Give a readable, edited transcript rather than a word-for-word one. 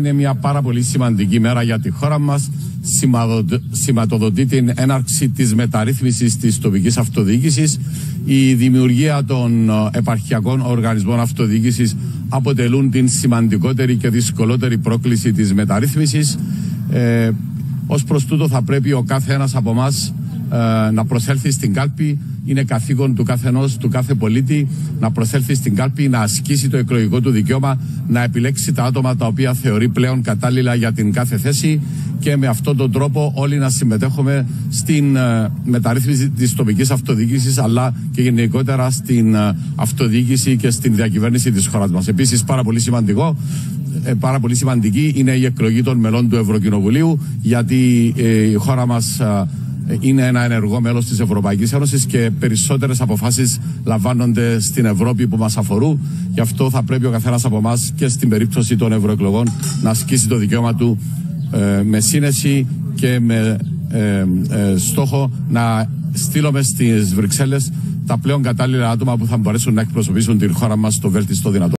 Είναι μια πάρα πολύ σημαντική μέρα για τη χώρα μας. Σηματοδοτεί την έναρξη της μεταρρύθμισης της τοπικής αυτοδιοίκησης. Η δημιουργία των επαρχιακών οργανισμών αυτοδιοίκησης αποτελούν την σημαντικότερη και δυσκολότερη πρόκληση της μεταρρύθμισης. Ως προς τούτο θα πρέπει ο κάθε ένας από εμάς να προσέλθει στην κάλπη. Είναι καθήκον του καθενός, του κάθε πολίτη να προσέλθει στην κάλπη, να ασκήσει το εκλογικό του δικαίωμα, να επιλέξει τα άτομα τα οποία θεωρεί πλέον κατάλληλα για την κάθε θέση και με αυτόν τον τρόπο όλοι να συμμετέχουμε στην μεταρρύθμιση της τοπικής αυτοδιοίκησης αλλά και γενικότερα στην αυτοδιοίκηση και στην διακυβέρνηση της χώρας μας. Επίσης πάρα πολύ σημαντική είναι η εκλογή των μελών του Ευρωκοινοβουλίου, γιατί η χώρα μας είναι ένα ενεργό μέλος της Ευρωπαϊκής Ένωσης και περισσότερες αποφάσεις λαμβάνονται στην Ευρώπη που μας αφορούν. Γι' αυτό θα πρέπει ο καθένας από εμάς και στην περίπτωση των ευρωεκλογών να ασκήσει το δικαίωμα του με σύνεση και με στόχο να στείλουμε στις Βρυξέλλες τα πλέον κατάλληλα άτομα που θα μπορέσουν να εκπροσωπήσουν την χώρα μας στο βέλτιστο δυνατό.